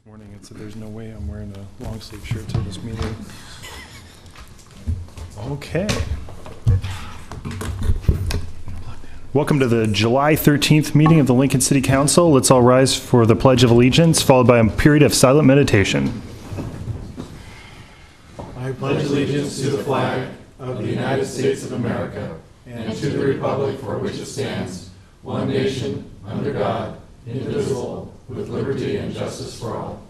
Morning, and so there's no way I'm wearing a long sleeve shirt to this meeting. Okay. Welcome to the July 13th meeting of the Lincoln City Council. Let's all rise for the Pledge of Allegiance, followed by a period of silent meditation. I pledge allegiance to the flag of the United States of America and to the republic for which it stands, one nation, under God, indivisible, with liberty and justice for all.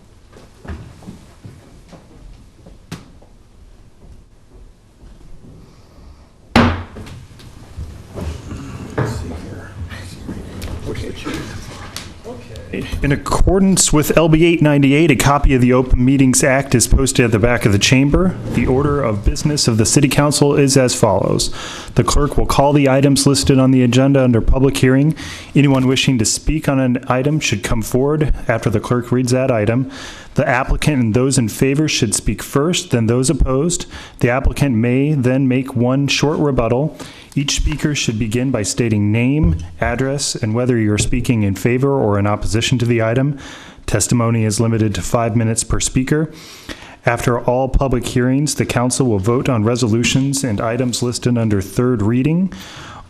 In accordance with LB 898, a copy of the Open Meetings Act is posted at the back of the chamber. The order of business of the City Council is as follows. The clerk will call the items listed on the agenda under public hearing. Anyone wishing to speak on an item should come forward after the clerk reads that item. The applicant and those in favor should speak first, then those opposed. The applicant may then make one short rebuttal. Each speaker should begin by stating name, address, and whether you're speaking in favor or in opposition to the item. Testimony is limited to 5 minutes per speaker. After all public hearings, the council will vote on resolutions and items listed under third reading.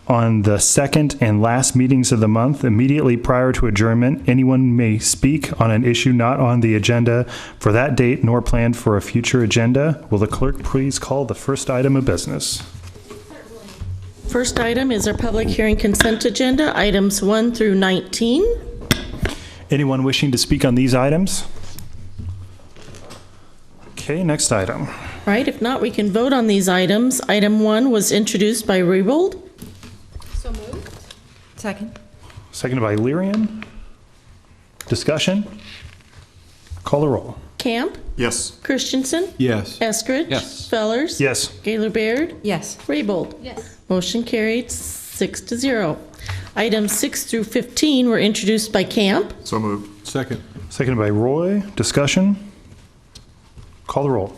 On the second and last meetings of the month, immediately prior to adjournment, anyone may speak on an issue not on the agenda for that date nor planned for a future agenda. Will the clerk please call the first item of business? First item is our public hearing consent agenda, items 1 through 19. Anyone wishing to speak on these items? Okay, next item. All right, if not, we can vote on these items. Item 1 was introduced by Rebold. So moved. Second. Seconded by Lyrian. Discussion? Call the roll. Camp, Yes. Christensen, Yes. Eskridge. Yes. Fellers. Yes. Gaylor Baird. Yes. Raybold. Yes. Motion carried 6-0. Items 6 through 15 were introduced by Camp. So moved. Second. Seconded by Roy. Discussion? Call the roll.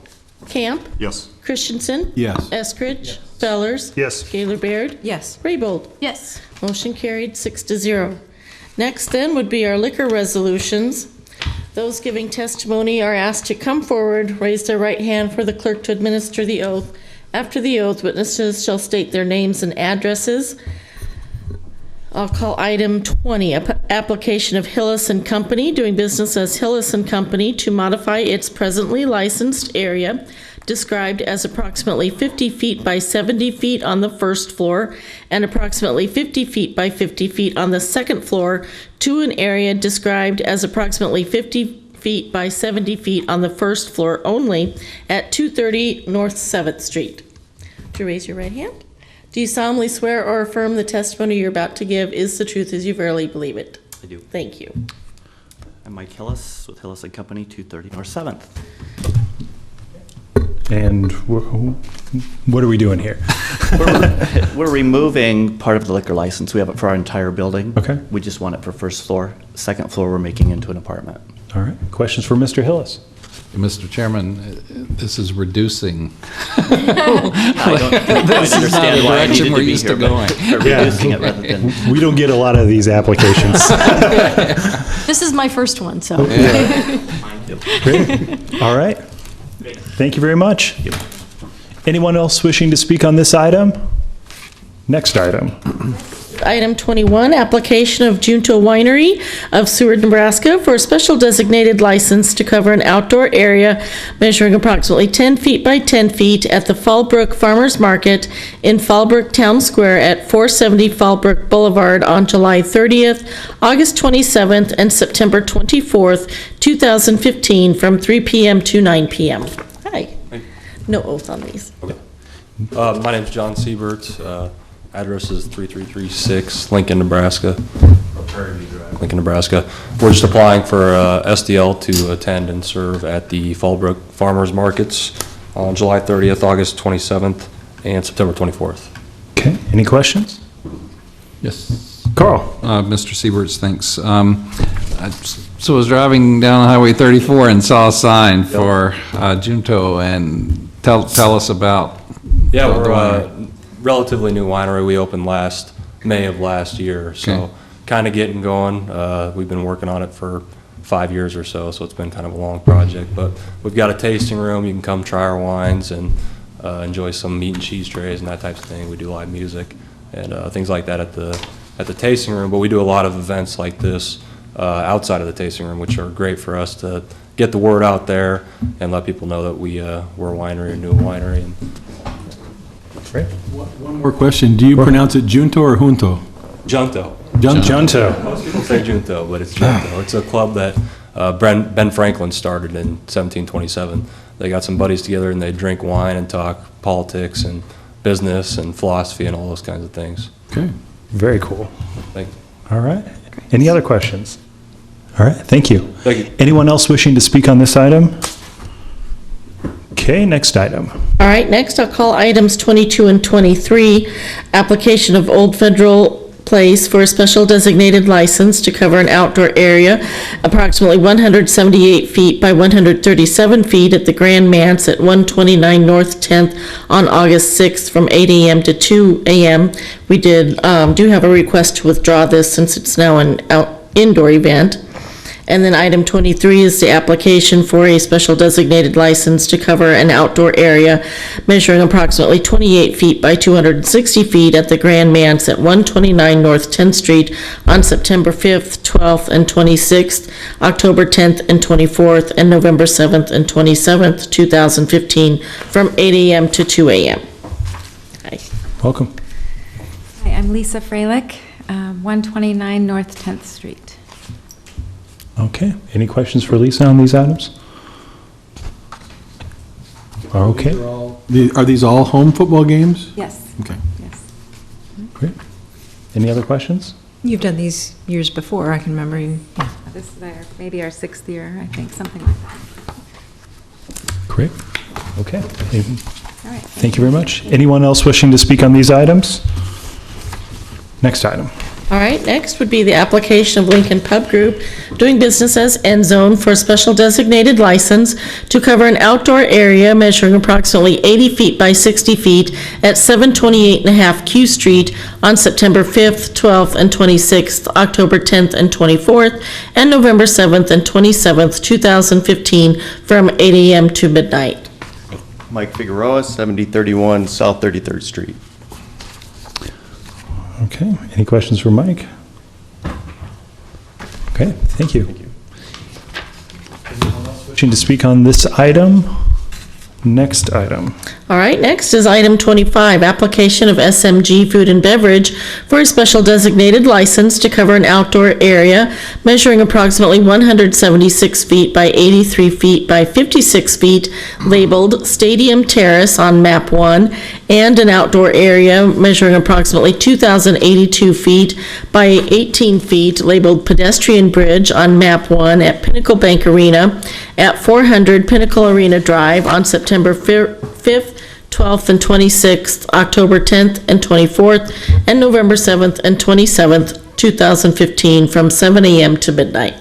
Camp, Yes. Christensen. Yes. Eskridge. Fellers. Yes. Gaylor Baird. Yes. Raybold. Yes. Motion carried 6-0. Next then would be our liquor resolutions. Those giving testimony are asked to come forward, raise their right hand for the clerk to administer the oath. After the oath, witnesses shall state their names and addresses. I'll call item 20, application of Hillis and Company, doing business as Hillis and Company, to modify its presently licensed area, described as approximately 50 feet by 70 feet on the first floor and approximately 50 feet by 50 feet on the second floor, to an area described as approximately 50 feet by 70 feet on the first floor only at 230 North 7th Street. Would you raise your right hand? Do you solemnly swear or affirm the testimony you're about to give is the truth as you verily believe it? I do. Thank you. I'm Mike Hillis with Hillis and Company, 230 North 7th. And what are we doing here? We're removing part of the liquor license. We have it for our entire building. Okay. We just want it for first floor. Second floor, we're making into an apartment. All right. Questions for Mr. Hillis? Mr. Chairman, this is reducing. I don't This is not a understand why I direction needed we're to be used here, to but going. they're Yeah. reducing it rather than, We don't get a lot of these applications. This is my first one, so. Great. All right. Thank you very much. Anyone else wishing to speak on this item? Next item. Item 21, application of Junto Winery of Seward, Nebraska for a special designated license to cover an outdoor area measuring approximately 10 feet by 10 feet at the Fallbrook Farmers Market in Fallbrook Town Square at 470 Fallbrook Boulevard on July 30th, August 27th, and September 24th, 2015, from 3 p.m. to 9 p.m. Hi. No oath on these. My name's John Siebert. Address is 3336 Lincoln, Nebraska. Lincoln, Nebraska. We're just applying for SDL to attend and serve at the Fallbrook Farmers Markets on July 30th, August 27th, and September 24th. Okay. Any questions? Yes. Carl? Mr. Sieberts, thanks. So I was driving down Highway 34 and saw a sign for Junto, and tell us about. Yeah, the we're winery. relatively new winery. We opened May of last year, so Okay. kind of getting going. We've been working on it for 5 years or so, so it's been kind of a long project. But we've got a tasting room. You can come try our wines and enjoy some meat and cheese trays and that type of thing. We do live music and things like that at the tasting room. But we do a lot of events like this outside of the tasting room, which are great for us to get the word out there and let people know that we're a winery, a new winery. And Great. One more question. Do you pronounce it Junto or Junto? Junto. Junto. Most people say Junto, but it's Junto. It's a club that Ben Franklin started in 1727. They got some buddies together and they drink wine and talk politics and business and philosophy and all those kinds of things. Okay. Very cool. Thank you. All right. Any other questions? All right, thank you. Thank you. Anyone else wishing to speak on this item? Okay, next item. All right, next I'll call items 22 and 23. Application of Old Federal Place for a special designated license to cover an outdoor area approximately 178 feet by 137 feet at the Grand Manse at 129 North 10th on August 6th from 8 a.m. to 2 a.m. We do have a request to withdraw this since it's now an indoor event. And then item 23 is the application for a special designated license to cover an outdoor area measuring approximately 28 feet by 260 feet at the Grand Manse at 129 North 10th Street on September 5th, 12th, and 26th, October 10th and 24th, and November 7th and 27th, 2015, from 8 a.m. to 2 a.m. Hi. Welcome. Hi, I'm Lisa Freilich, 129 North 10th Street. Okay, any questions for Lisa on these items? Okay, Are these all home football games? Yes, Okay. yes. great. Any other questions? You've done these years before, I can remember you. This is maybe our 6th year, I think, something like that. Great. Okay, All right. thank you very much. Anyone else wishing to speak on these items? Next item. All right, next would be the application of Lincoln Pub Group doing business as End Zone for a special designated license to cover an outdoor area measuring approximately 80 feet by 60 feet at 728.5 Q Street on September 5th, 12th, and 26th, October 10th and 24th, and November 7th and 27th, 2015, from 8 a.m. to midnight. Mike Figueroa, 7031 South 33rd Street. Okay, any questions for Mike? Okay, thank you. Anyone else wishing to speak on this item? Next item. All right, next is item 25, application of SMG Food and Beverage for a special designated license to cover an outdoor area measuring approximately 176 feet by 83 feet by 56 feet, labeled Stadium Terrace on map 1, and an outdoor area measuring approximately 2,082 feet by 18 feet, labeled Pedestrian Bridge on map 1 at Pinnacle Bank Arena at 400 Pinnacle Arena Drive on September 5th, 12th, and 26th, October 10th and 24th, and November 7th and 27th, 2015, from 7 a.m. to midnight.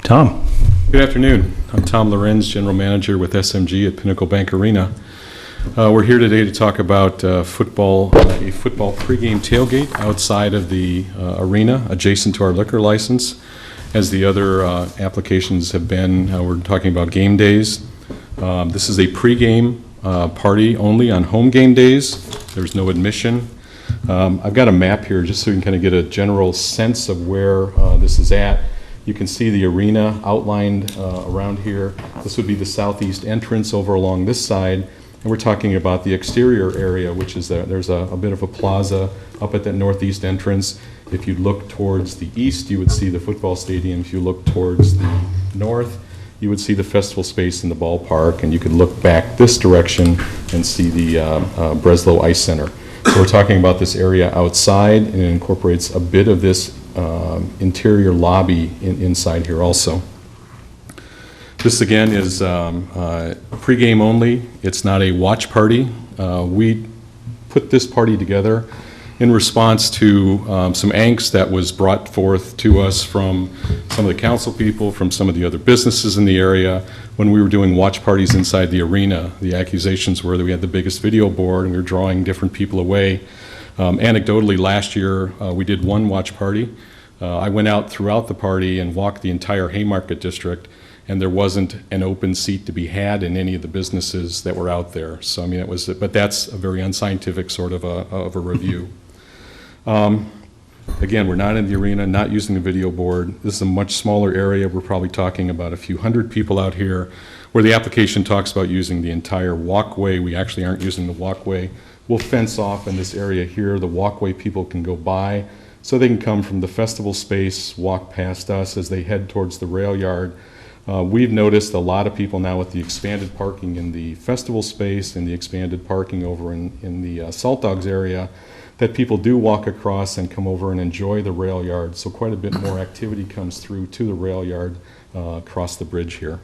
Tom. Good afternoon. I'm Tom Lorenz, General Manager with SMG at Pinnacle Bank Arena. We're here today to talk about a football pregame tailgate outside of the arena, adjacent to our liquor license. As the other applications have been, we're talking about game days. This is a pregame party only on home game days. There's no admission. I've got a map here just so you can kind of get a general sense of where this is at. You can see the arena outlined around here. This would be the southeast entrance over along this side. And we're talking about the exterior area, which is there's a bit of a plaza up at that northeast entrance. If you look towards the east, you would see the football stadium. If you look towards the north, you would see the festival space in the ballpark, and you could look back this direction and see the Breslow Ice Center. So we're talking about this area outside, and it incorporates a bit of this interior lobby inside here also. This again is pregame only. It's not a watch party. We put this party together in response to some angst that was brought forth to us from some of the council people, from some of the other businesses in the area. When we were doing watch parties inside the arena, the accusations were that we had the biggest video board and we were drawing different people away. Anecdotally, last year we did one watch party. I went out throughout the party and walked the entire Haymarket district, and there wasn't an open seat to be had in any of the businesses that were out there. So, I mean, but that's a very unscientific sort of a review. Again, we're not in the arena, not using the video board. This is a much smaller area. We're probably talking about a few hundred people out here, where the application talks about using the entire walkway. We actually aren't using the walkway. We'll fence off in this area here. The walkway people can go by, so they can come from the festival space, walk past us as they head towards the rail yard. We've noticed a lot of people now with the expanded parking in the festival space and the expanded parking over in the Salt Dogs area, that people do walk across and come over and enjoy the rail yard. So quite a bit more activity comes through to the rail yard across the bridge here.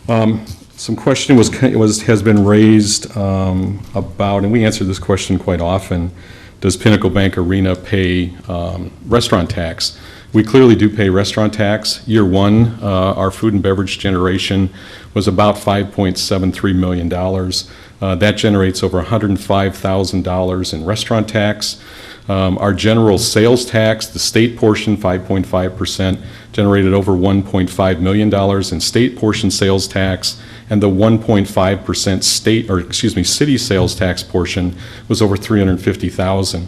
Some question has been raised about, and we answer this question quite often, does Pinnacle Bank Arena pay restaurant tax? We clearly do pay restaurant tax. Year one, our food and beverage generation was about $5.73 million. That generates over $105,000 in restaurant tax. Our general sales tax, the state portion, 5.5%, generated over $1.5 million in state portion sales tax, and the 1.5% city sales tax portion was over $350,000.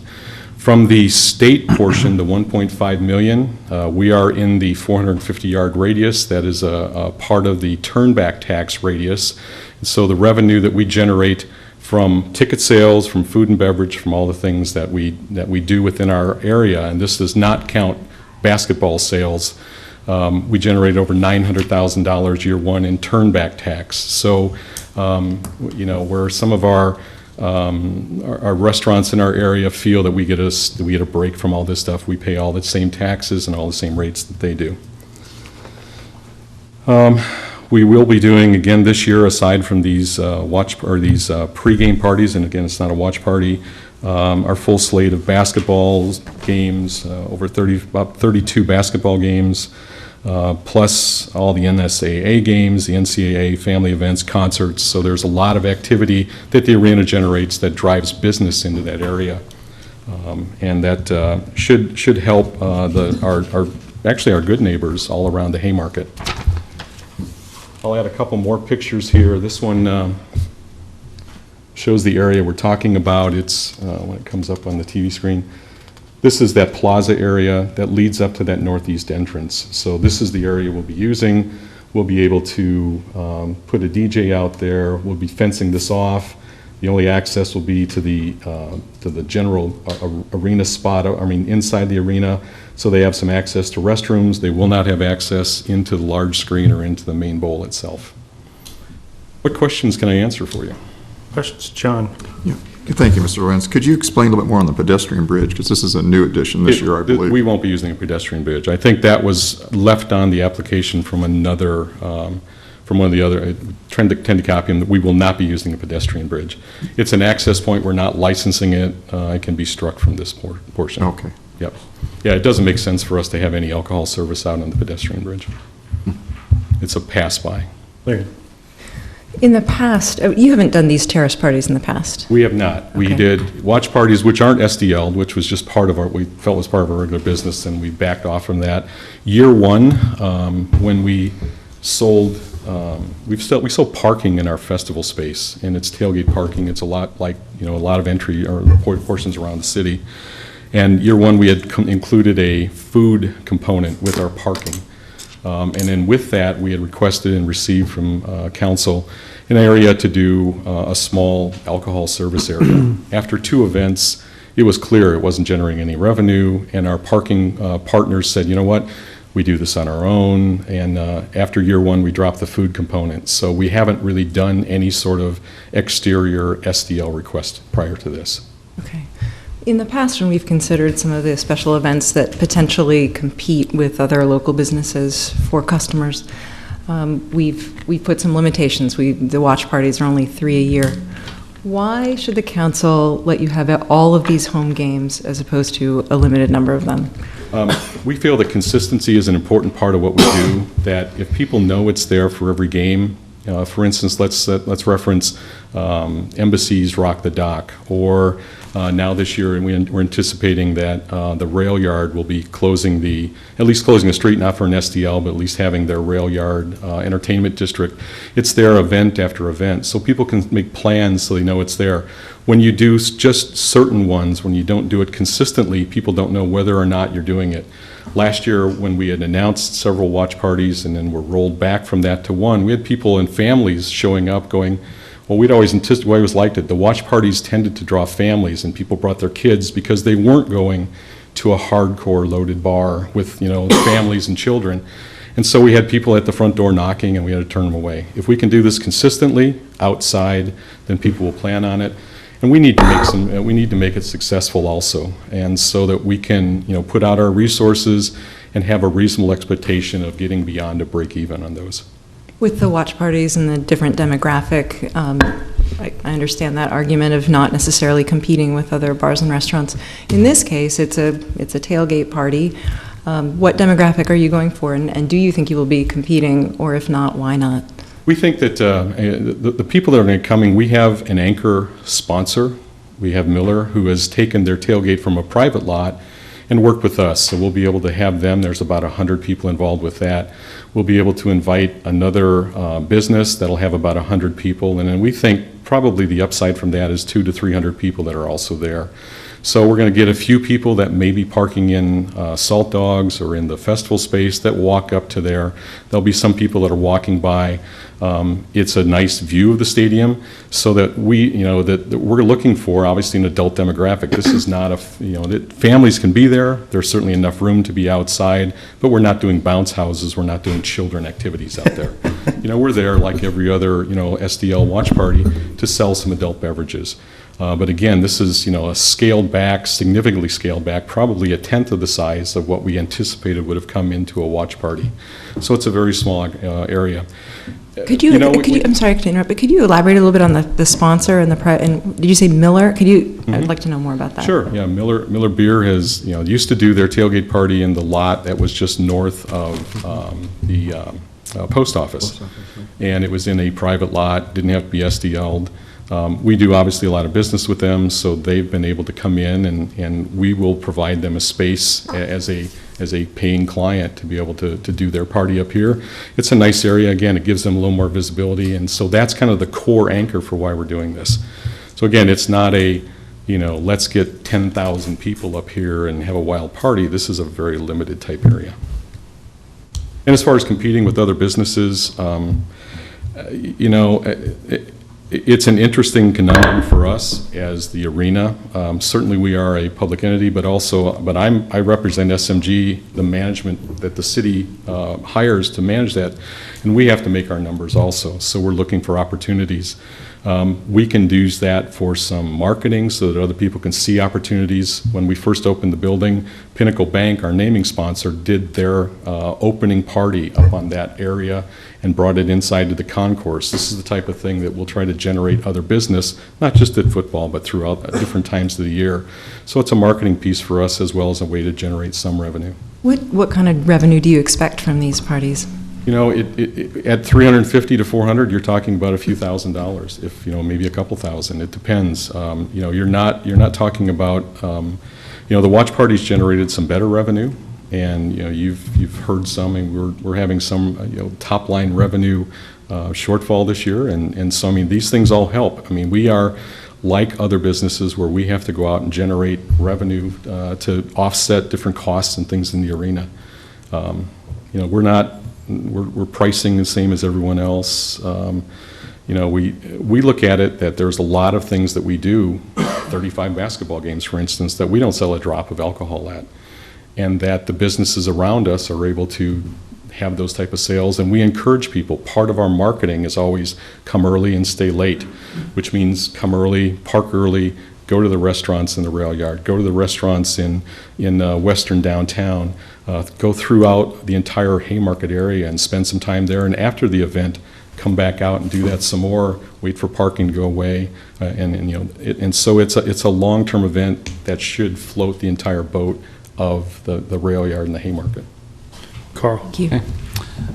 From the state portion, the 1.5 million, we are in the 450-yard radius. That is a part of the turnback tax radius. So the revenue that we generate from ticket sales, from food and beverage, from all the things that we do within our area, and this does not count basketball sales, we generate over $900,000 year one in turnback tax. So, where some of our restaurants in our area feel that we get a break from all this stuff, we pay all the same taxes and all the same rates that they do. We will be doing again this year, aside from these pregame parties, and again, it's not a watch party, our full slate of basketball games, about 32 basketball games, plus all the NSAA games, the NCAA family events, concerts. So there's a lot of activity that the arena generates that drives business into that area, and that should help our good neighbors all around the Haymarket. I'll add a couple more pictures here. This one shows the area we're talking about. It's when it comes up on the TV screen. This is that plaza area that leads up to that northeast entrance. So this is the area we'll be using. We'll be able to put a DJ out there. We'll be fencing this off. The only access will be to the general arena spot, inside the arena. So they have some access to restrooms. They will not have access into the large screen or into the main bowl itself. What questions can I answer for you? Questions, John? Yeah. Thank you, Mr. Lorenz. Could you explain a little bit more on the pedestrian bridge? Because this is a new addition this year, I believe. We won't be using a pedestrian bridge. I think that was left on the application from another, from one of the other, tend to copy them, that we will not be using a pedestrian bridge. It's an access point. We're not licensing it. It can be struck from this portion. Okay. Yep. Yeah, it doesn't make sense for us to have any alcohol service out on the pedestrian bridge. It's a pass-by. Larry? In the past, you haven't done these terrace parties in the past? We have not. We did watch parties, which aren't SDL, which was just part of we felt was part of our regular business, and we backed off from that. Year one, when we sold, we sold parking in our festival space, and it's tailgate parking. It's a lot like, a lot of entry or portions around the city. And year one, we had included a food component with our parking. And then with that, we had requested and received from council an area to do a small alcohol service area. After two events, it was clear it wasn't generating any revenue, and our parking partners said, you know what, we do this on our own, and after year one, we dropped the food component. So we haven't really done any sort of exterior SDL request prior to this. Okay. In the past, when we've considered some of the special events that potentially compete with other local businesses for customers, we've put some limitations. The watch parties are only 3 a year. Why should the council let you have all of these home games as opposed to a limited number of them? We feel that consistency is an important part of what we do, that if people know it's there for every game, for instance, let's reference Embassies Rock the Dock, or now this year, and we're anticipating that the rail yard will be at least closing the street, not for an SDL, but at least having their rail yard entertainment district. It's their event after event, so people can make plans so they know it's there. When you do just certain ones, when you don't do it consistently, people don't know whether or not you're doing it. Last year, when we had announced several watch parties and then were rolled back from that to one, we had people and families showing up going, well, we'd always anticipated, we always liked it. The watch parties tended to draw families, and people brought their kids because they weren't going to a hardcore loaded bar with, families and children. And so we had people at the front door knocking, and we had to turn them away. If we can do this consistently outside, then people will plan on it. And we need to make it successful also, and so that we can, put out our resources and have a reasonable expectation of getting beyond a break even on those. With the watch parties and the different demographic, I understand that argument of not necessarily competing with other bars and restaurants. In this case, it's a tailgate party. What demographic are you going for, and do you think you will be competing, or if not, why not? We think that the people that are coming, we have an anchor sponsor. We have Miller, who has taken their tailgate from a private lot and worked with us. So we'll be able to have them. There's about 100 people involved with that. We'll be able to invite another business that'll have about 100 people. And then we think probably the upside from that is 200 to 300 people that are also there. So we're going to get a few people that may be parking in Salt Dogs or in the festival space that walk up to there. There'll be some people that are walking by. It's a nice view of the stadium, so that that we're looking for, obviously, an adult demographic. This is not that families can be there. There's certainly enough room to be outside, but we're not doing bounce houses. We're not doing children activities out there. We're there like every other, SDL watch party to sell some adult beverages. But again, this is, a scaled back, significantly scaled back, probably a tenth of the size of what we anticipated would have come into a watch party. So it's a very small area. I'm sorry to interrupt, but could you elaborate a little bit on the sponsor and and did you say Miller? I'd like to know more about that. Sure, yeah, Miller Beer has, used to do their tailgate party in the lot that was just north of the post office. And it was in a private lot, didn't have to be SDL'd. We do obviously a lot of business with them, so they've been able to come in, and we will provide them a space as a paying client to be able to do their party up here. It's a nice area. Again, it gives them a little more visibility, and so that's kind of the core anchor for why we're doing this. So again, it's not let's get 10,000 people up here and have a wild party. This is a very limited type area. And as far as competing with other businesses, it's an interesting conundrum for us as the arena. Certainly we are a public entity, but I represent SMG, the management that the city hires to manage that, and we have to make our numbers also. So we're looking for opportunities. We can use that for some marketing so that other people can see opportunities. When we first opened the building, Pinnacle Bank, our naming sponsor, did their opening party up on that area and brought it inside to the concourse. This is the type of thing that will try to generate other business, not just at football, but throughout different times of the year. So it's a marketing piece for us as well as a way to generate some revenue. What kind of revenue do you expect from these parties? At 350 to 400, you're talking about a few $1,000s, if maybe a couple thousand. It depends. You're not talking about. The watch parties generated some better revenue, and you've heard some, and we're having some top line revenue shortfall this year, and so these things all help. We are like other businesses where we have to go out and generate revenue to offset different costs and things in the arena. We're pricing the same as everyone else. We look at it that there's a lot of things that we do, 35 basketball games, for instance, that we don't sell a drop of alcohol at, and that the businesses around us are able to have those type of sales, and we encourage people. Part of our marketing is always come early and stay late, which means come early, park early, go to the restaurants in the rail yard, go to the restaurants in western downtown, go throughout the entire Haymarket area and spend some time there, and after the event, come back out and do that some more, wait for parking to go away, and so it's a long-term event that should float the entire boat of the rail yard and the Haymarket. Carl. Thank you. Okay.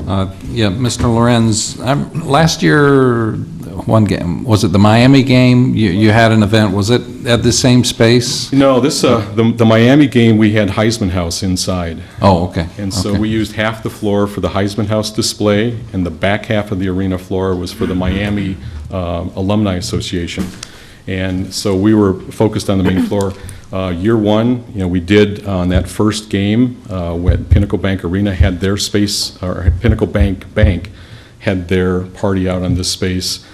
Yeah, Mr. Lorenz, last year, one game, was it the Miami game? You had an event, was it at the same space? No, the Miami game, we had Heisman House inside. Oh, okay. And so Okay. we used half the floor for the Heisman House display, and the back half of the arena floor was for the Miami Alumni Association. And so we were focused on the main floor. Year one, we did on that first game, when Pinnacle Bank Arena had their space, or Pinnacle Bank had their party out on this space.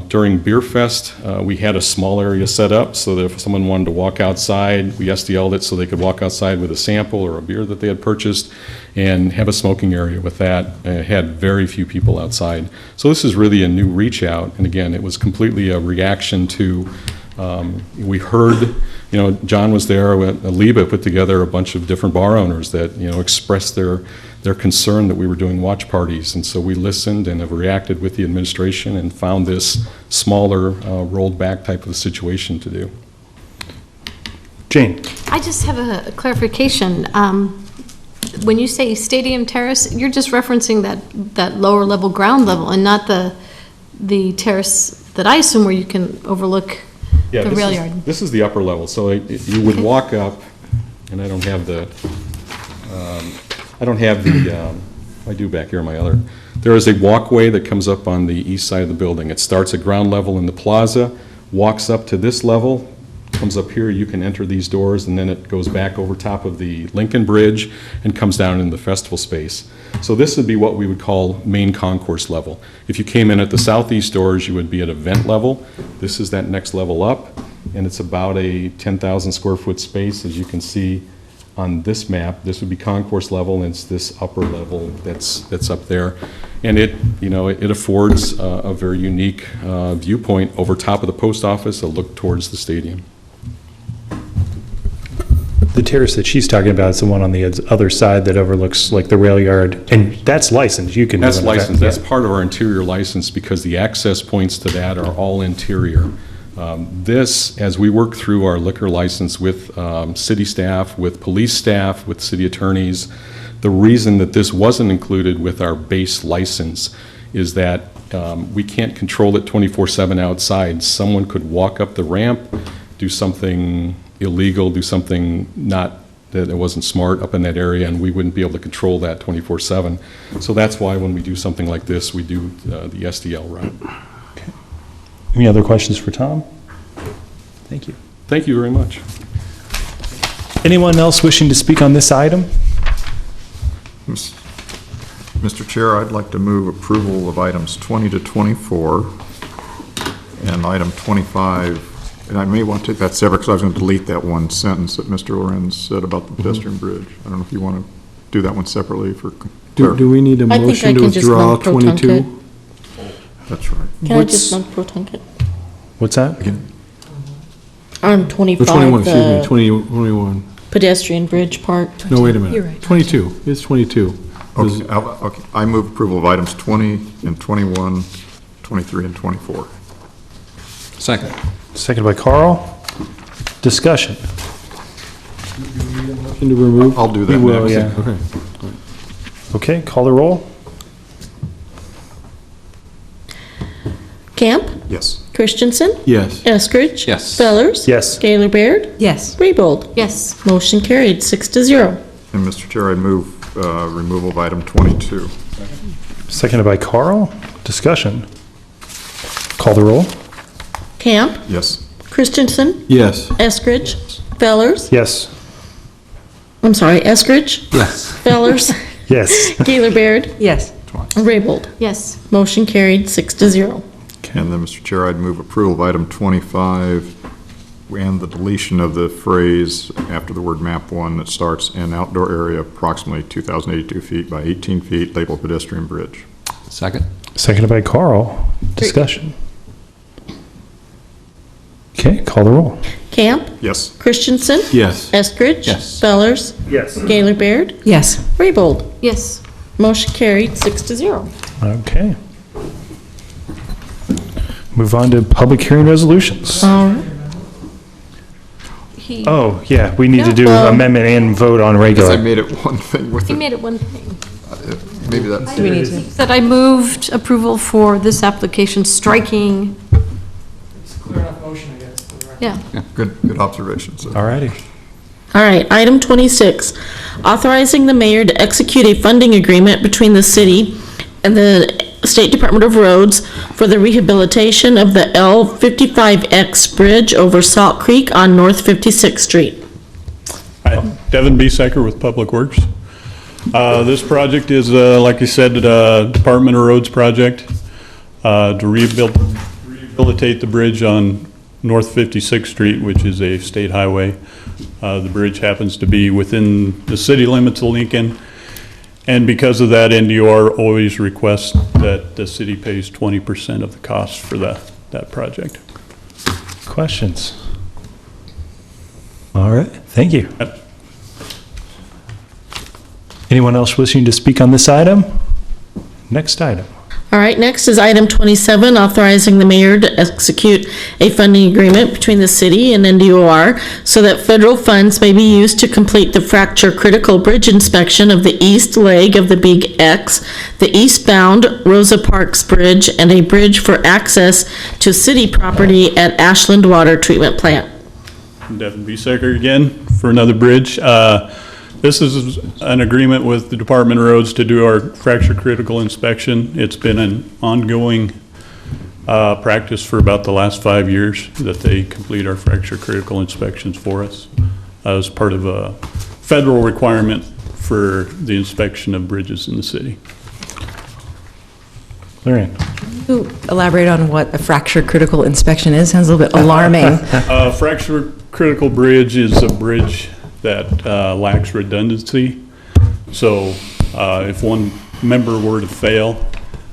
During Beer Fest, we had a small area set up so that if someone wanted to walk outside, we SDL'd it so they could walk outside with a sample or a beer that they had purchased and have a smoking area with that. It had very few people outside. So this is really a new reach out. And again, it was completely a reaction to, we heard, John was there, Liba put together a bunch of different bar owners that, expressed their concern that we were doing watch parties. And so we listened and have reacted with the administration and found this smaller, rolled back type of situation to do. Jane? I just have a clarification. When you say stadium terrace, you're just referencing that lower level, ground level, and not the terrace that I assume where you can overlook Yeah, the rail yard. This is the upper level, so you would walk up, and I don't have the, I do back here on my other. There is a walkway that comes up on the east side of the building. It starts at ground level in the plaza, walks up to this level, comes up here, you can enter these doors, and then it goes back over top of the Lincoln Bridge and comes down in the festival space. So this would be what we would call main concourse level. If you came in at the southeast doors, you would be at event level. This is that next level up, and it's about a 10,000 square foot space. As you can see on this map, this would be concourse level, and it's this upper level that's up there. And it affords a very unique viewpoint over top of the post office, a look towards the stadium. The terrace that she's talking about is the one on the other side that overlooks like the rail yard, and that's licensed, you can. That's do an event, licensed, that's yeah. part of our interior license because the access points to that are all interior. This, as we work through our liquor license with city staff, with police staff, with city attorneys, the reason that this wasn't included with our base license is that we can't control it 24/7 outside. Someone could walk up the ramp, do something illegal, do something that it wasn't smart up in that area, and we wouldn't be able to control that 24/7. So that's why when we do something like this, we do the SDL route. Any other questions for Tom? Thank you. Thank you very much. Anyone else wishing to speak on this item? Mr. Chair, I'd like to move approval of items 20 to 24, and item 25, and I may want to take that separate because I was going to delete that one sentence that Mr. Lorenz said about the pedestrian bridge. I don't know if you want to do that one separately for Do we need a I think I motion to can just withdraw non-protunct 22? it. That's right. Can I just non-protunct it? What's that? On Or 25, 21, excuse me, the 21. pedestrian bridge part. No, wait a minute. You're right. 22, it's 22. Okay, okay. I move approval of items 20 and 21, 23, and 24. Second. Seconded by Carl. Discussion. Motion to remove? I'll do that We will, next. yeah. Okay. Okay, call the roll. Camp, Yes. Christensen, Yes. Eskridge. Yes. Fellers. Yes. Gaylor Baird, Yes. Raybold. Yes. Motion carried, 6-0. And Mr. Chair, I move removal of item 22. Seconded by Carl. Discussion. Call the roll. Camp, Yes. Christensen, Yes. Eskridge, Fellers. Yes. I'm sorry, Eskridge, Yes. Fellers, Yes. Gaylor Baird, Yes. Raybold. Yes. Motion carried, 6-0. And then, Mr. Chair, I'd move approval of item 25 and the deletion of the phrase after the word map 1 that starts in outdoor area approximately 2,082 feet by 18 feet, labeled pedestrian bridge. Second. Seconded by Carl. Discussion. Okay, call the roll. Camp, Yes. Christensen, Yes. Eskridge. Yes. Fellers, Yes. Gaylor Baird, Yes. Raybold. Yes. Motion carried, 6-0. Okay. Move on to public hearing resolutions. All right. He Oh, yeah, we need to do Well- amendment and vote on Because I regular. made it one thing with he it. made it one thing. maybe that, Do we need to? That I moved approval for this application, striking, It's a clear enough motion, I guess. for the record. yeah. good observation, so. All righty. All right, item 26, authorizing the mayor to execute a funding agreement between the city and the State Department of Roads for the rehabilitation of the L55X bridge over Salt Creek on North 56th Street. Hi, Devin B. Secker with Public Works. This project is, like you said, a Department of Roads project to rehabilitate the bridge on North 56th Street, which is a state highway. The bridge happens to be within the city limits of Lincoln, and because of that, NDOR always requests that the city pays 20% of the cost for that project. Questions? All right, thank you. Anyone else wishing to speak on this item? Next item. All right, next is item 27, authorizing the mayor to execute a funding agreement between the city and NDOR so that federal funds may be used to complete the fracture critical bridge inspection of the east leg of the Big X, the eastbound Rosa Parks Bridge, and a bridge for access to city property at Ashland Water Treatment Plant. Devin B. Secker again for another bridge. This is an agreement with the Department of Roads to do our fracture critical inspection. It's been an ongoing practice for about the last 5 years that they complete our fracture critical inspections for us as part of a federal requirement for the inspection of bridges in the city. Lorraine. Can you elaborate on what a fracture critical inspection is? Sounds a little bit alarming. Fracture critical bridge is a bridge that lacks redundancy. So if one member were to fail,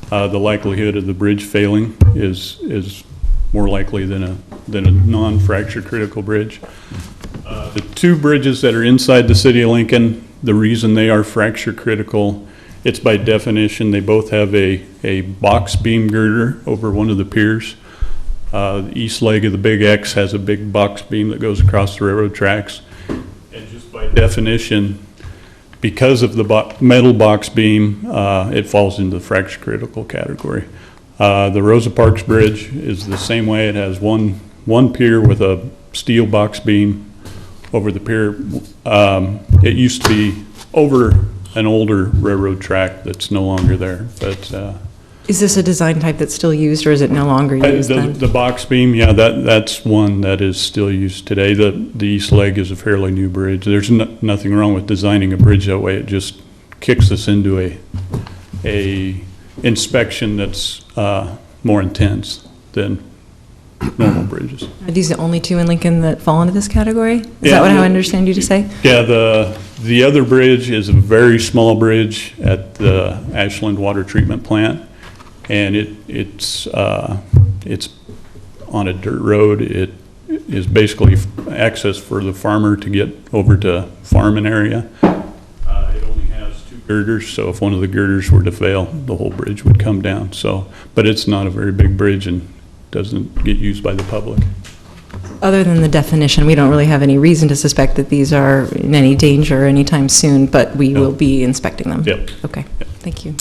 the likelihood of the bridge failing is more likely than a non-fracture critical bridge. The two bridges that are inside the city of Lincoln, the reason they are fracture critical, it's by definition, they both have a box beam girder over one of the piers. The east leg of the Big X has a big box beam that goes across the railroad tracks. And just by definition, because of the metal box beam, it falls into the fracture critical category. The Rosa Parks Bridge is the same way. It has one pier with a steel box beam over the pier. It used to be over an older railroad track that's no longer there, but Is this a design type that's still used, or is it no longer used then? the box beam, yeah, that's one that is still used today. The east leg is a fairly new bridge. There's nothing wrong with designing a bridge that way. It just kicks us into a inspection that's more intense than normal bridges. Are these the only two in Lincoln that fall into this category? Is Yeah, that what I understand you to say? Yeah, the other bridge is a very small bridge at the Ashland Water Treatment Plant, and it's on a dirt road. It is basically access for the farmer to get over to farming area. It only has two girders, so if one of the girders were to fail, the whole bridge would come down. So, but it's not a very big bridge and doesn't get used by the public. Other than the definition, we don't really have any reason to suspect that these are in any danger anytime soon, but we will be inspecting them. Yep. Okay, thank you.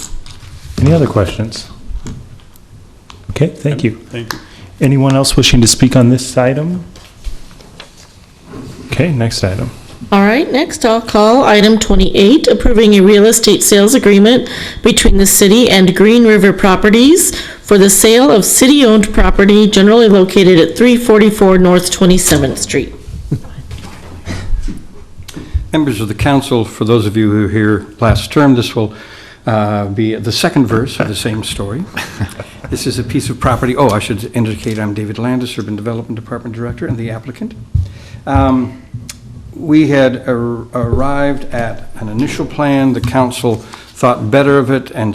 Any other questions? Okay, thank you. Thank you. Anyone else wishing to speak on this item? Okay, next item. All right, next I'll call item 28, approving a real estate sales agreement between the city and Green River Properties for the sale of city-owned property generally located at 344 North 27th Street. Members of the council, for those of you who were here last term, this will be the second verse of the same story. This is a piece of property. Oh, I should indicate I'm David Landis, Urban Development Department Director, and the applicant. We had arrived at an initial plan. The council thought better of it and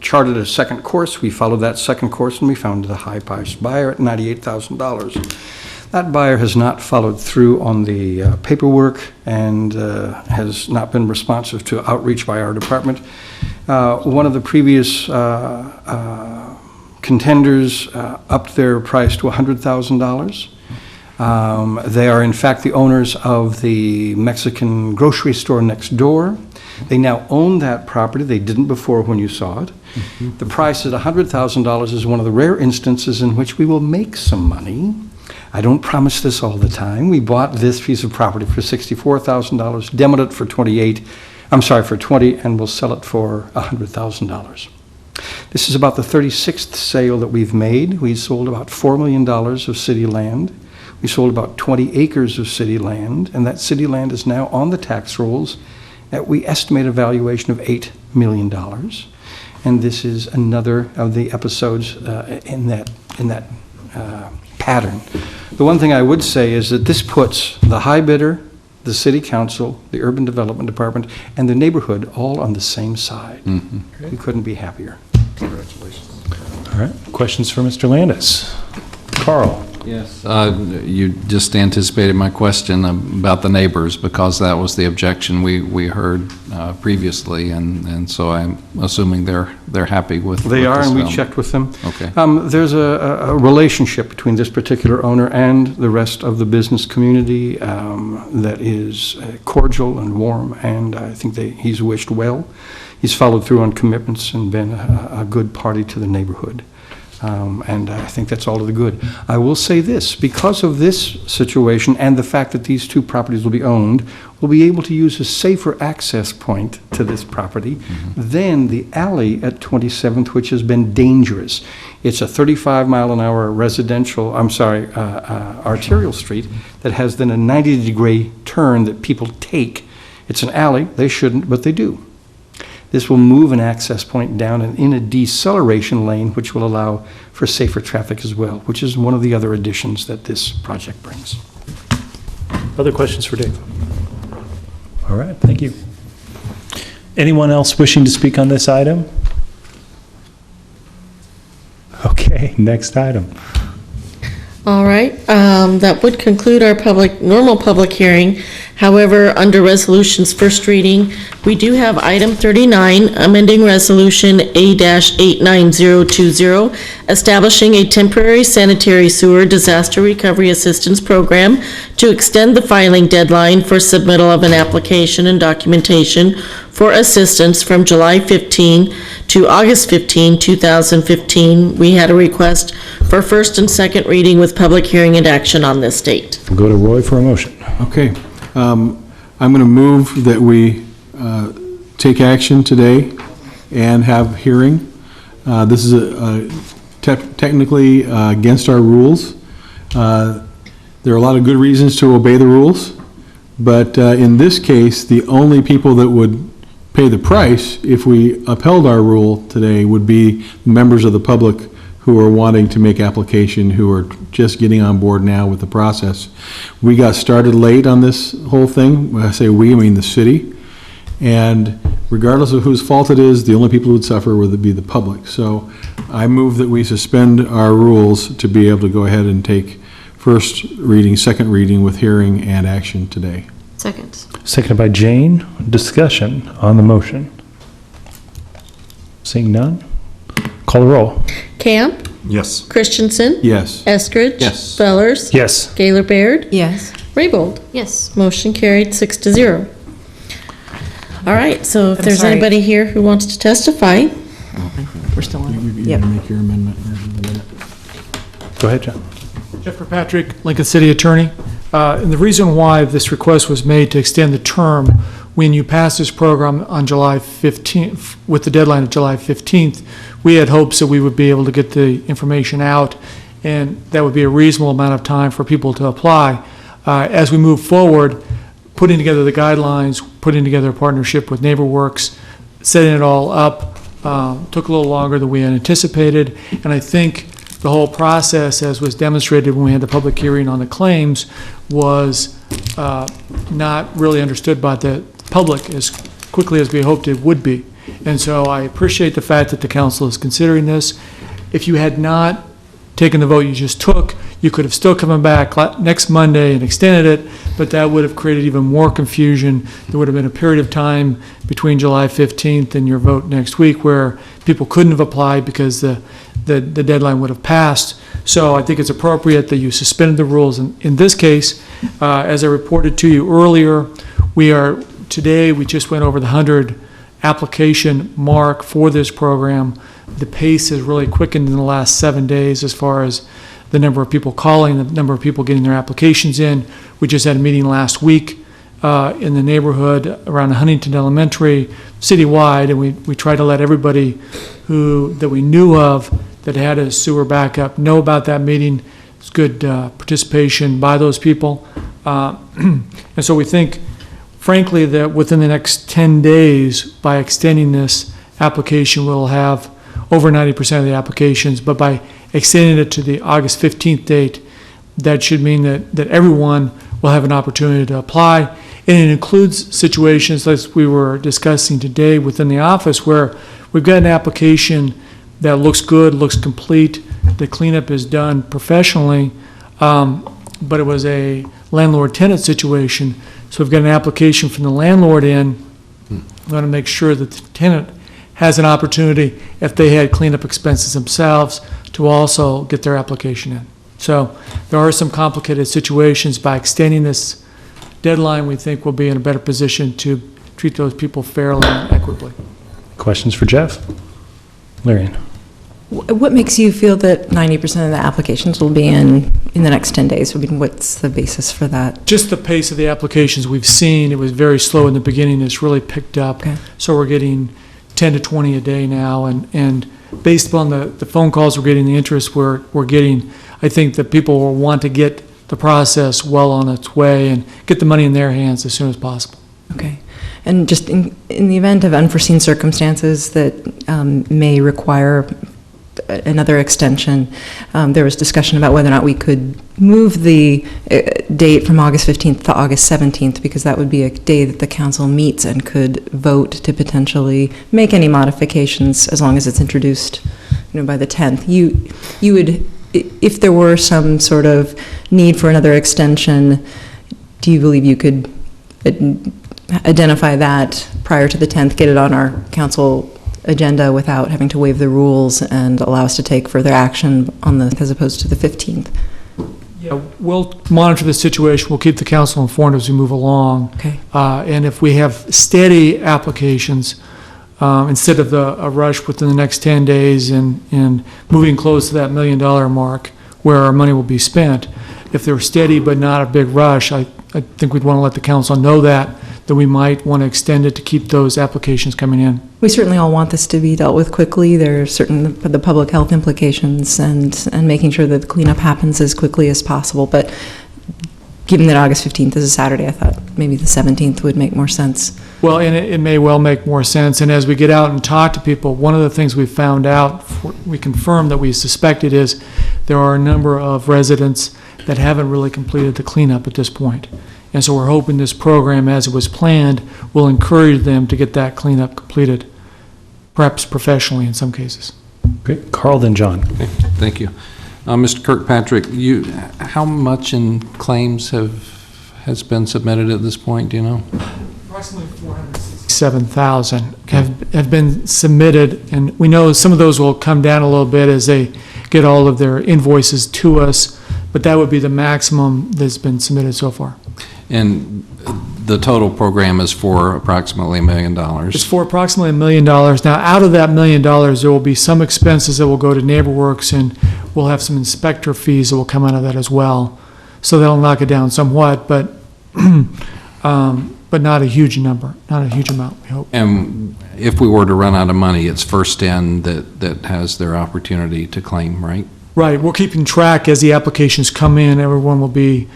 charted a second course. We followed that second course and we found the high-priced buyer at $98,000. That buyer has not followed through on the paperwork and has not been responsive to outreach by our department. One of the previous contenders upped their price to $100,000. They are in fact the owners of the Mexican grocery store next door. They now own that property. They didn't before when you saw it. The price at $100,000 is one of the rare instances in which we will make some money. I don't promise this all the time. We bought this piece of property for $64,000, demoed it for for 20, and we'll sell it for $100,000. This is about the 36th sale that we've made. We sold about $4 million of city land. We sold about 20 acres of city land, and that city land is now on the tax rolls at, we estimate, a valuation of $8 million. And this is another of the episodes in that pattern. The one thing I would say is that this puts the high bidder, the city council, the urban development department, and the neighborhood all on the same side. We couldn't be happier. Congratulations. All right, questions for Mr. Landis? Carl? Yes. You just anticipated my question about the neighbors, because that was the objection we heard previously, and so I'm assuming they're happy with They are, this and we film. checked with them. Okay. There's a relationship between this particular owner and the rest of the business community that is cordial and warm, and I think he's wished well. He's followed through on commitments and been a good party to the neighborhood. And I think that's all to the good. I will say this, because of this situation and the fact that these two properties will be owned, we'll be able to use a safer access point to this property than the alley at 27th, which has been dangerous. It's a 35-mile-an-hour arterial street that has then a 90-degree turn that people take. It's an alley. They shouldn't, but they do. This will move an access point down and in a deceleration lane, which will allow for safer traffic as well, which is one of the other additions that this project brings. Other questions for Dave? All right, thank you. Anyone else wishing to speak on this item? Okay, next item. All right, that would conclude our normal public hearing. However, under resolutions first reading, we do have item 39, amending resolution A-89020, establishing a temporary sanitary sewer disaster recovery assistance program to extend the filing deadline for submittal of an application and documentation for assistance from July 15 to August 15, 2015. We had a request for first and second reading with public hearing and action on this date. We'll go to Roy for a motion. Okay. I'm going to move that we take action today and have hearing. This is technically against our rules. There are a lot of good reasons to obey the rules, but in this case, the only people that would pay the price if we upheld our rule today would be members of the public who are wanting to make application, who are just getting on board now with the process. We got started late on this whole thing. When I say we, I mean the city. And regardless of whose fault it is, the only people who would suffer would be the public. So I move that we suspend our rules to be able to go ahead and take first reading, second reading with hearing and action today. Second. Seconded by Jane. Discussion on the motion. Seeing none? Call the roll. Camp? Yes. Christensen? Yes. Eskridge? Yes. Fellers? Yes. Gaylor Baird? Yes. Raybold? Yes. Motion carried 6-0. All right, so if I'm there's sorry. anybody here who wants to testify, We're still on. You Yep. make your amendment. Go ahead, John. Jeff Kirkpatrick, Lincoln City Attorney. And the reason why this request was made to extend the term, when you passed this program on July 15th, with the deadline of July 15th, we had hopes that we would be able to get the information out, and that would be a reasonable amount of time for people to apply. As we move forward, putting together the guidelines, putting together a partnership with NeighborWorks, setting it all up, took a little longer than we had anticipated, and I think the whole process, as was demonstrated when we had the public hearing on the claims, was not really understood by the public as quickly as we hoped it would be. And so I appreciate the fact that the council is considering this. If you had not taken the vote you just took, you could have still come back next Monday and extended it, but that would have created even more confusion. There would have been a period of time between July 15th and your vote next week where people couldn't have applied because the deadline would have passed. So I think it's appropriate that you suspended the rules. In this case, as I reported to you earlier, we are Today, we just went over the 100 application mark for this program. The pace has really quickened in the last 7 days as far as the number of people calling, the number of people getting their applications in. We just had a meeting last week in the neighborhood around Huntington Elementary, citywide, and we tried to let everybody that we knew of that had a sewer backup know about that meeting. It's good participation by those people. And so we think, frankly, that within the next 10 days, by extending this application, we'll have over 90% of the applications, but by extending it to the August 15th date, that should mean that everyone will have an opportunity to apply. And it includes situations like we were discussing today within the office where we've got an application that looks good, looks complete, the cleanup is done professionally, but it was a landlord-tenant situation. So we've got an application from the landlord in. We want to make sure that the tenant has an opportunity, if they had cleanup expenses themselves, to also get their application in. So there are some complicated situations. By extending this deadline, we think we'll be in a better position to treat those people fairly and equitably. Questions for Jeff? Larian? What makes you feel that 90% of the applications will be in the next 10 days? I mean, what's the basis for that? Just the pace of the applications we've seen. It was very slow in the beginning. It's really picked up. Okay. So we're getting 10 to 20 a day now. And based upon the phone calls we're getting, the interest we're getting, I think that people will want to get the process well on its way and get the money in their hands as soon as possible. Okay. And just in the event of unforeseen circumstances that may require another extension, there was discussion about whether or not we could move the date from August 15th to August 17th, because that would be a day that the council meets and could vote to potentially make any modifications as long as it's introduced, by the 10th. You would, if there were some sort of need for another extension, do you believe you could identify that prior to the 10th, get it on our council agenda without having to waive the rules and allow us to take further action on as opposed to the 15th? Yeah, we'll monitor the situation. We'll keep the council informed as we move along. Okay. And if we have steady applications, instead of a rush within the next 10 days and moving close to that $1 million mark where our money will be spent, if they're steady but not a big rush, I think we'd want to let the council know that we might want to extend it to keep those applications coming in. We certainly all want this to be dealt with quickly. There are certain the public health implications and making sure that the cleanup happens as quickly as possible. But given that August 15th is a Saturday, I thought maybe the 17th would make more sense. Well, and it may well make more sense. And as we get out and talk to people, one of the things we found out, we confirmed that we suspected, is there are a number of residents that haven't really completed the cleanup at this point. And so we're hoping this program, as it was planned, will encourage them to get that cleanup completed, perhaps professionally in some cases. Great. Carl, then John. Okay, thank you. Mr. Kirkpatrick, how much in claims has been submitted at this point, do you know? Approximately 467,000 have been submitted, and we know some of those will come down a little bit as they get all of their invoices to us, but that would be the maximum that's been submitted so far. And the total program is for approximately $1 million. It's for approximately $1 million. Now, out of that $1 million, there will be some expenses that will go to NeighborWorks, and we'll have some inspector fees that will come out of that as well. So that'll knock it down somewhat, but not a huge number, not a huge amount, we hope. And if we were to run out of money, it's First In that has their opportunity to claim, right? Right. We're keeping track as the applications come in. Everyone will be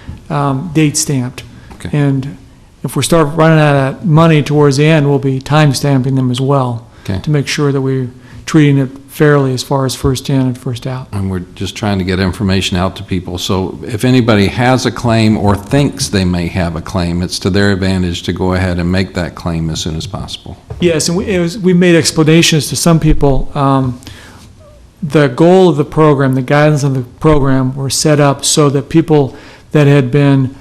date stamped. Okay. And if we start running out of money towards the end, we'll be time stamping them as well, Okay. to make sure that we're treating it fairly as far as first in and first out. And we're just trying to get information out to people. So if anybody has a claim or thinks they may have a claim, it's to their advantage to go ahead and make that claim as soon as possible. Yes, and we made explanations to some people. The goal of the program, the guidance of the program, were set up so that people that had been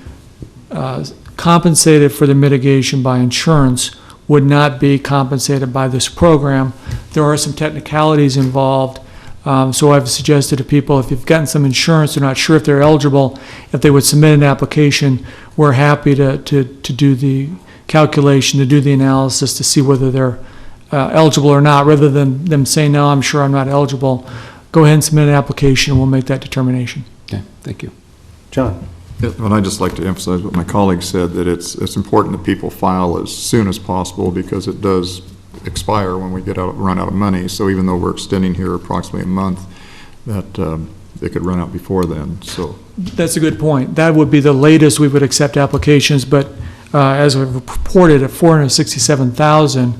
compensated for the mitigation by insurance would not be compensated by this program. There are some technicalities involved, so I've suggested to people, if you've gotten some insurance, they're not sure if they're eligible, if they would submit an application, we're happy to do the calculation to do the analysis to see whether they're eligible or not, rather than them saying, no, I'm sure I'm not eligible. Go ahead and submit an application, and we'll make that determination. Okay, thank you. John? And I'd just like to emphasize what my colleague said, that it's important that people file as soon as possible because it does expire when we run out of money. So even though we're extending here approximately a month, that it could run out before then, so. That's a good point. That would be the latest we would accept applications, but as we've reported at 467,000,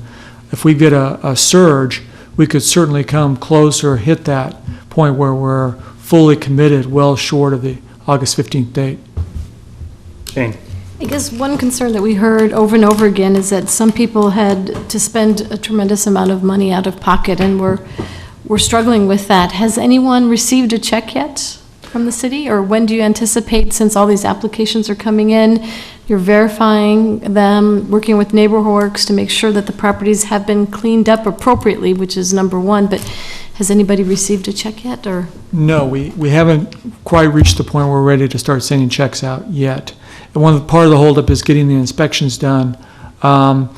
if we get a surge, we could certainly come closer, hit that point where we're fully committed, well short of the August 15th date. Jane? I guess one concern that we heard over and over again is that some people had to spend a tremendous amount of money out of pocket, and we're struggling with that. Has anyone received a check yet from the city, or when do you anticipate, since all these applications are coming in, you're verifying them, working with NeighborWorks to make sure that the properties have been cleaned up appropriately, which is number one, but has anybody received a check yet, or? No, we haven't quite reached the point where we're ready to start sending checks out yet. And part of the holdup is getting the inspections done. And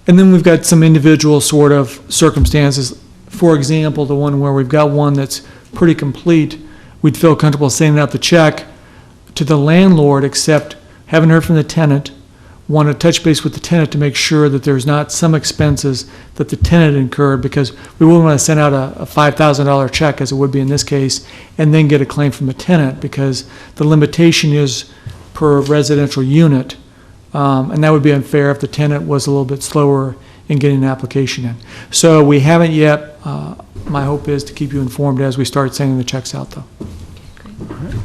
then we've got some individual sort of circumstances. For example, the one where we've got one that's pretty complete, we'd feel comfortable sending out the check to the landlord, except haven't heard from the tenant. Want to touch base with the tenant to make sure that there's not some expenses that the tenant incurred, because we wouldn't want to send out a $5,000 check, as it would be in this case, and then get a claim from the tenant, because the limitation is per residential unit, and that would be unfair if the tenant was a little bit slower in getting an application in. So we haven't yet. My hope is to keep you informed as we start sending the checks out, though.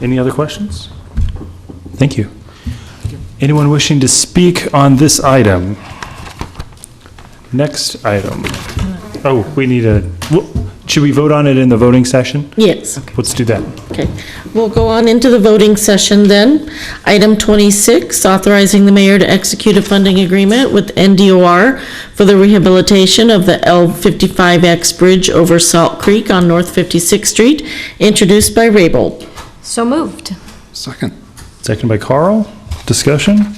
Any other questions? Thank you. Anyone wishing to speak on this item? Next item. Oh, we need should we vote on it in the voting session? Yes. Let's do that. Okay, we'll go on into the voting session then. Item 26, authorizing the mayor to execute a funding agreement with NDOR for the rehabilitation of the L55X bridge over Salt Creek on North 56th Street, introduced by Raybold. So moved. Second. Second by Carl. Discussion?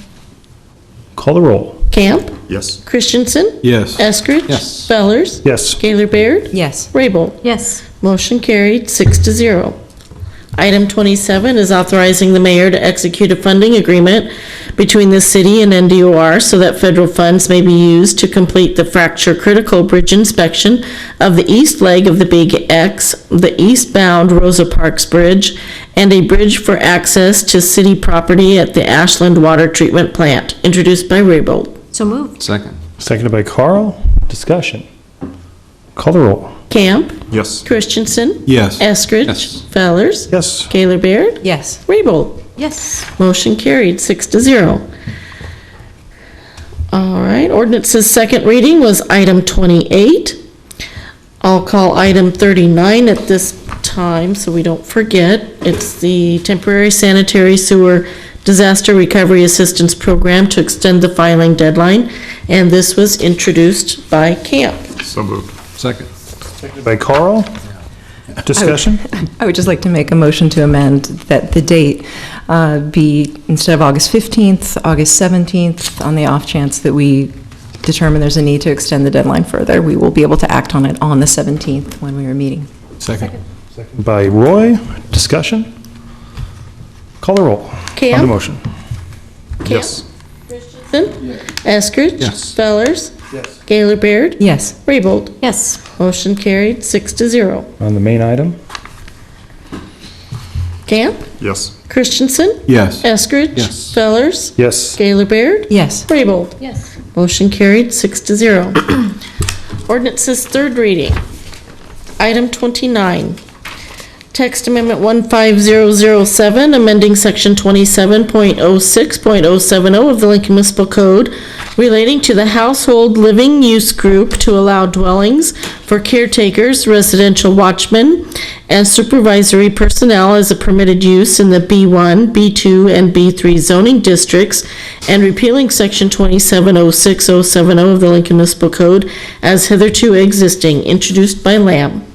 Call the roll. Camp? Yes. Christensen? Yes. Eskridge? Yes. Fellers? Yes. Gaylor Baird? Yes. Raybold? Yes. Motion carried, 6-0. Item 27 is authorizing the mayor to execute a funding agreement between the city and NDOR so that federal funds may be used to complete the fracture critical bridge inspection of the east leg of the Big X, the eastbound Rosa Parks Bridge, and a bridge for access to city property at the Ashland Water Treatment Plant, introduced by Raybold. So moved. Second. Seconded by Carl. Discussion. Call the roll. Camp? Yes. Christensen? Yes. Eskridge? Yes. Fellers? Yes. Gaylor Baird? Yes. Raybold? Yes. Motion carried, 6-0. All right, ordinance's second reading was item 28. I'll call item 39 at this time, so we don't forget. It's the temporary sanitary sewer disaster recovery assistance program to extend the filing deadline, and this was introduced by Camp. So moved. Second. Seconded by Carl. Discussion? I would just like to make a motion to amend that the date be, instead of August 15th, August 17th, on the off chance that we determine there's a need to extend the deadline further. We will be able to act on it on the 17th when we are meeting. Second. Seconded by Roy. Discussion? Call the roll. On the Camp? motion. Yes. Christensen? Eskridge? Yes. Fellers? Yes. Gaylor Baird? Yes. Raybold? Yes. Motion carried, 6-0. On the main item? Camp? Yes. Christensen? Yes. Eskridge? Yes. Fellers? Yes. Gaylor Baird? Yes. Raybold? Yes. Motion carried, 6-0. Ordinance's third reading. Item 29. Text Amendment 15007, amending Section 27.06.070 of the Lincoln Municipal Code relating to the household living use group to allow dwellings for caretakers, residential watchmen, and supervisory personnel as a permitted use in the B1, B2, and B3 zoning districts, and repealing Section 27.06.070 of the Lincoln Municipal Code as hitherto existing, introduced by Lamb.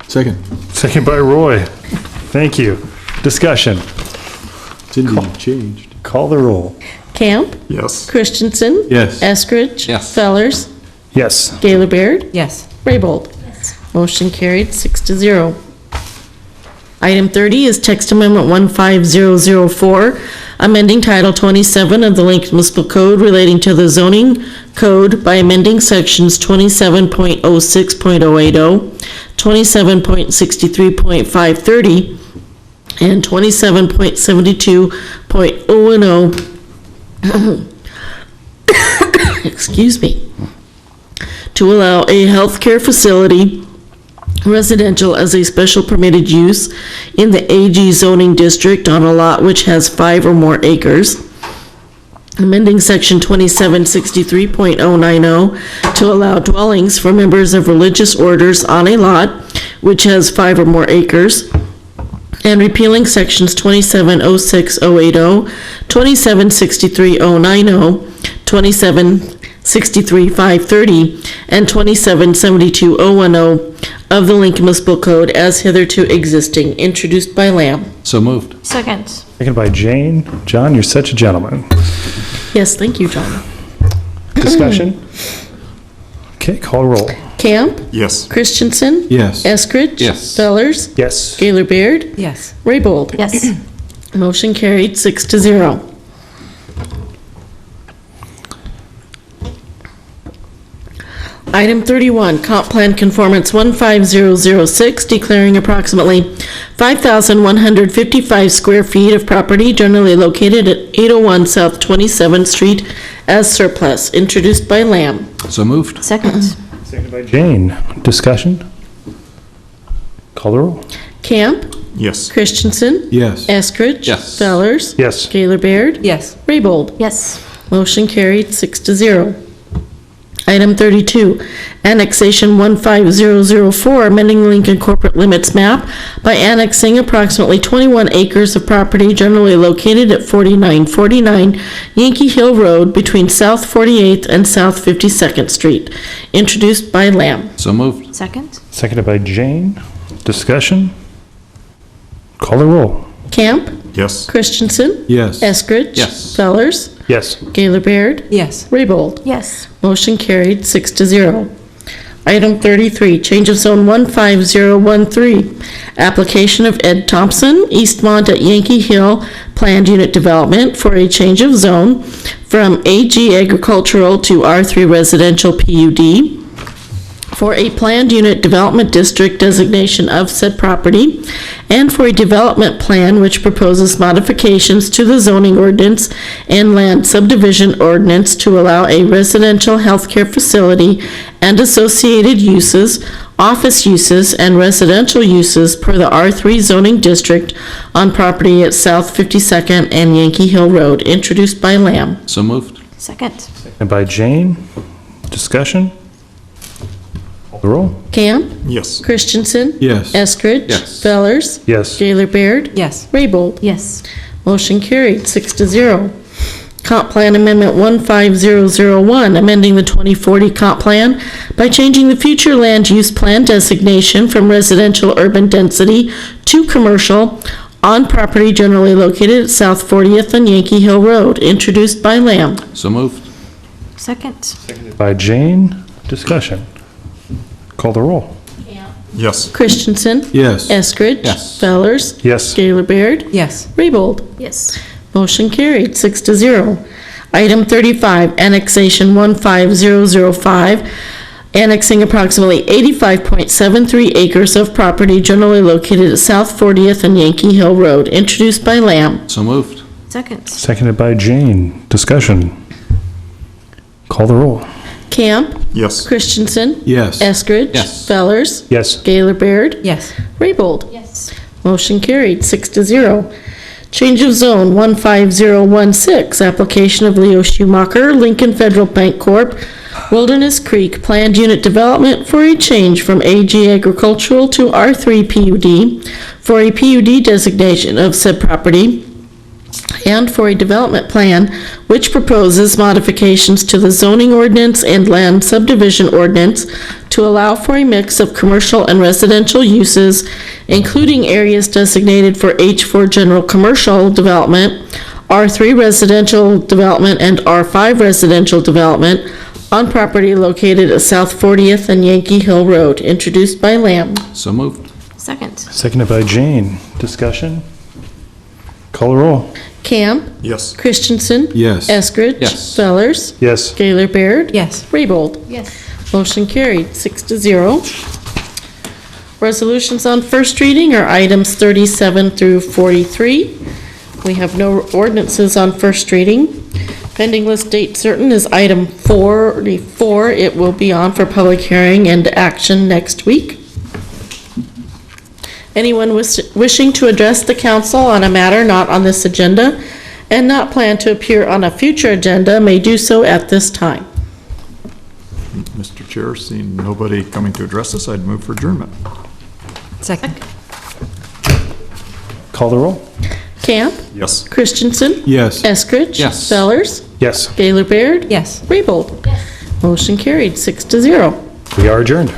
Second. Second by Roy. Thank you. Discussion. It's indeed changed. Call the roll. Camp? Yes. Christensen? Yes. Eskridge? Yes. Fellers? Yes. Gaylor Baird? Yes. Raybold? Motion carried, 6-0. Item 30 is text amendment 15004, amending Title 27 of the Lincoln Municipal Code relating to the zoning code by amending sections 27.06.080, 27.63.530, and 27.72.010, excuse me, to allow a healthcare facility residential as a special permitted use in the AG zoning district on a lot which has 5 or more acres. Amending section 2763.090 to allow dwellings for members of religious orders on a lot which has 5 or more acres. And repealing sections 2706.080, 2763.090, 2763.530, and 2772.010 of the Lincoln Municipal Code as hitherto existing, introduced by Lamb. So moved. Second. Seconded by Jane. John, you're such a gentleman. Yes, thank you, John. Discussion? Okay, call roll. Camp? Yes. Christensen? Yes. Eskridge? Yes. Fellers? Yes. Gaylor Baird? Yes. Raybold? Yes. Motion carried, 6-0. Item 31, Comp Plan Conformance 15006, declaring approximately 5,155 square feet of property generally located at 801 South 27th Street as surplus, introduced by Lamb. So moved. Second. Seconded by Jane. Discussion? Call the roll. Camp? Yes. Christensen? Yes. Eskridge? Yes. Fellers? Yes. Gaylor Baird? Yes. Raybold? Yes. Motion carried, 6-0. Item 32, Annexation 15004, amending Lincoln corporate limits map by annexing approximately 21 acres of property generally located at 4949 Yankee Hill Road between South 48th and South 52nd Street, introduced by Lamb. So moved. Second. Seconded by Jane. Discussion? Call the roll. Camp? Yes. Christensen? Yes. Eskridge? Yes. Fellers? Yes. Gaylor Baird? Yes. Raybold? Yes. Motion carried, 6-0. Item 33, change of zone 15013, application of Ed Thompson, Eastmont at Yankee Hill Planned Unit Development for a change of zone from AG Agricultural to R3 Residential PUD for a planned unit development district designation of said property, and for a development plan which proposes modifications to the zoning ordinance and land subdivision ordinance to allow a residential healthcare facility and associated uses, office uses, and residential uses per the R3 zoning district on property at South 52nd and Yankee Hill Road, introduced by Lamb. So moved. Second. Seconded by Jane. Discussion? Call the roll. Camp? Yes. Christensen? Yes. Eskridge? Yes. Fellers? Yes. Gaylor Baird? Yes. Raybold? Yes. Motion carried, 6-0. Comp Plan Amendment 15001, amending the 2040 Comp Plan by changing the future land use plan designation from residential urban density to commercial on property generally located at South 40th and Yankee Hill Road, introduced by Lamb. So moved. Second. Seconded by Jane. Discussion? Call the roll. Yes. Christensen? Yes. Eskridge? Yes. Fellers? Yes. Gaylor Baird? Yes. Raybold? Yes. Motion carried, 6-0. Item 35, Annexation 15005, annexing approximately 85.73 acres of property generally located at South 40th and Yankee Hill Road, introduced by Lamb. So moved. Second. Seconded by Jane. Discussion? Call the roll. Camp? Yes. Christensen? Yes. Eskridge? Yes. Fellers? Yes. Gaylor Baird? Yes. Raybold? Yes. Motion carried, 6-0. Change of zone 15016, application of Leo Schumacher, Lincoln Federal Bank Corp., Wilderness Creek Planned Unit Development for a change from AG Agricultural to R3 PUD for a PUD designation of said property, and for a development plan which proposes modifications to the zoning ordinance and land subdivision ordinance to allow for a mix of commercial and residential uses, including areas designated for H4 general commercial development, R3 residential development and R5 residential development on property located at South 40th and Yankee Hill Road, introduced by Lamb. So moved. Second. Seconded by Jane. Discussion? Call the roll. Camp. Yes. Christensen. Yes. Eskridge. Yes. Fellers. Yes. Gaylor Baird. Yes. Raybold. Yes. Motion carried, 6-0. Resolutions on first reading are items 37 through 43. We have no ordinances on first reading. Pending list date certain is item 44. It will be on for public hearing and action next week. Anyone wishing to address the council on a matter not on this agenda and not plan to appear on a future agenda may do so at this time. Mr. Chair, seeing nobody coming to address us, I'd move for adjournment. Second. Call the roll. Camp. Yes. Christensen. Yes. Eskridge. Yes. Fellers. Yes. Gaylor Baird. Yes. Raybold. Motion carried, 6-0. We are adjourned.